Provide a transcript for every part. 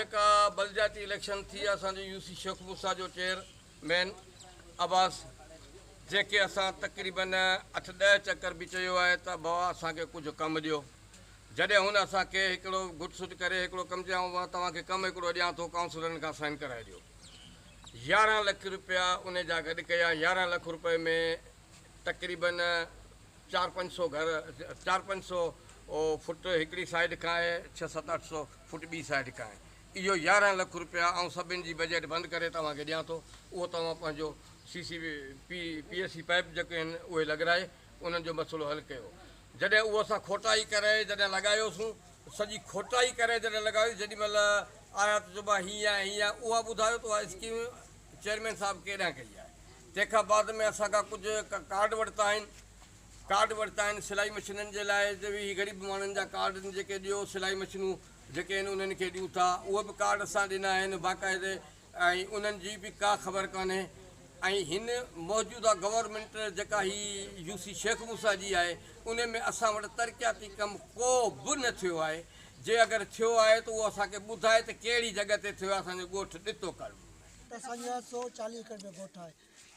जेका बलदियाती इलेक्शन थी असांजो यूसी शेख मूसा जो चेयरमैन अब्बास जेके असां तक़रीबन 8-10 चक्कर बि चयो आहे त बाबा असांखे कुझु कमु ॾियो। जॾहिं हुन असांखे हिकिड़ो गुटसुट करे हिकिड़ो कमु चयाऊं मां तव्हांखे कमु हिकिड़ो ॾियां थो, काउंसलरनि खां साइन कराए ॾियो। 11 लख रुपया उन जा गॾु कया। 11 लख रुपए में तक़रीबन 400-500 घर, 400-500 फुट हिकिड़ी साइड खां आहे, 600-700 फुट ॿी साइड खां आहे। इहो 11 लख रुपया ऐं सभिनि जी बजट बंदि करे तव्हांखे ॾियां थो। उहो तव्हां पंहिंजो PSC पाइप जेके आहिनि उहे लॻाराए उन्हनि जो मसइलो हल कयो। जॾहिं उहो असां खोटाई करे जॾहिं लॻायोसीं, सॼी खोटाई करे जॾहिं लॻायोसीं, जेॾीमहिल आया त चइबो आहे हीअं आहे हीअं, उहा ॿुधायो त उहा स्कीम चेयरमैन साहिबु केॾांहुं कई आहे। तंहिंखां बाद में असांखां कुझु कार्ड वरिता आहिनि सिलाई मशीननि जे लाइ, ग़रीब माण्हुनि जा कार्ड आहिनि जेके ॾियो, सिलाई मशीनूं जेके आहिनि उन्हनि खे ॾियूं था, उहे बि कार्ड असां ॾिना आहिनि बाक़ाइदे, ऐं उन्हनि जी बि का ख़बर कान्हे। ऐं हिन मौजूदा गवर्नमेंट जेका ही यूसी शेख मूसा जी आहे उन में असां वटि तरक़ियाती कमु को बि न थियो आहे। जे अगरि थियो आहे त उहो असांखे ॿुधाए त कहिड़ी जॻह ते थियो आहे, असांजो ॻोठु ॾिठो कर। असांजा 140 एकड़ जो ॻोठु आहे।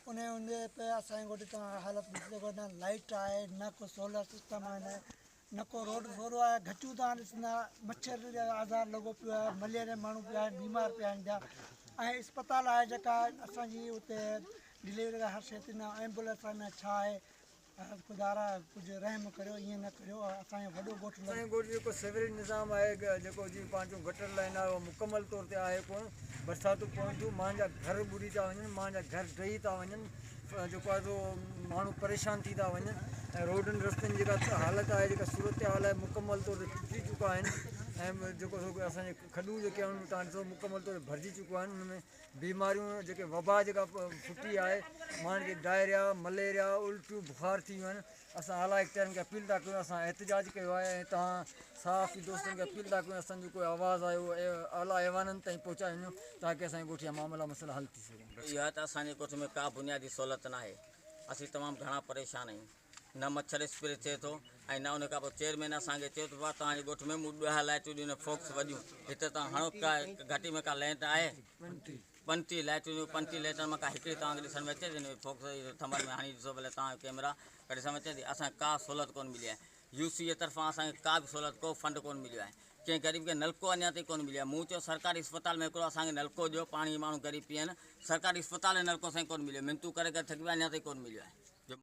उन पे असांजे ॻोठ तव्हां हालत ॾिसो, न लाइट आहे, न को सोलर सिस्टम आहे, न को रोड थोरो आहे। घटियूं तव्हां ॾिसंदा, मच्छर जो आज़ार लॻो पियो आहे, मलेरिया माण्हू पिया आहिनि, बीमार पिया आहिनि पिया। ऐं अस्पताल आहे जेका असांजी उते डिलीवरी हर शइ थी न, एम्बुलेंस में छा आहे, ख़ुदा कुझु रहम करियो, ईअं न करियो। असांजो वॾो ॻोठु असांजे ॻोठ जेको सिवरेज निज़ाम आहे, जेको जीअं पंहिंजो गटर लाइन आहे, उहो मुकमल तौर ते आहे कोन। बरसातूं पवनि थियूं, माण्हुनि जा घर ॿुॾी था वञनि, माण्हुनि जा घर ढही था वञनि, जेको आहे सो माण्हू परेशान थी था वञनि। ऐं रोडनि रस्तनि जेका हालत आहे, जेका सूरत हाल आहे, मुकमल तौर ते टुटी चुका आहिनि। ऐं जेको असांजे खॾूं जेके आहिनि तव्हां ॾिसो मुकमल तौर ते भरिजी चुका आहिनि। उन में बीमारियूं जेके वबा जेका फुटी आहे, माण्हुनि खे डायरिया, मलेरिया, उल्टियूं, बुखार थी वियूं आहिनि। असां आला इख़्तियारनि खे अपील था कयूं, असां एहतिजाज कयो आहे, ऐं तव्हां साफ़ दोस्तनि खे अपील था कयूं असांजो कोई आवाज़ु आहे उहो आला ऐवाननि ताईं पहुचाए वञूं ताकी असांजे ॻोठ जा मामला मसइला हल थी सघनि। इहा त असांजे ॻोठ में का बुनियादी सहूलियत न आहे। असीं तमामु घणा परेशान आहियूं। न मच्छर स्प्रे थिए थो, ऐं न उन खां पोइ चेयरमैन असांखे चयो त भाउ तव्हांजे ॻोठ में मूं 2 लाइटियूं ॾिनो फोक्स वॾियूं, हिते तव्हां हणो, का घाटी में का लाइट आहे, 25 लाइटियूं, 25 लाइटनि मां का हिकिड़ी तव्हांखे ॾिसण में अचे थी, फोक्स थंभनि में हणी ॾिसो भले तव्हां कैमरा करे ॾिसण में अचे थी। असांखे का सहूलियत कोन मिली आहे। यूसी जे तरफ़ां असांखे का बि सहूलियत, को फंड कोन मिलियो आहे। कंहिं ग़रीब खे नलको अञा ताईं कोन मिलियो आहे। मूं चयो सरकारी अस्पताल में हिकिड़ो असांखे नलको ॾियो, पाणी माण्हू ग़रीब पीअनि। सरकारी अस्पताल में नलको असांखे कोन मिलियो, मिनतूं करे करे थकी पिया, अञा ताईं कोन मिलियो आहे।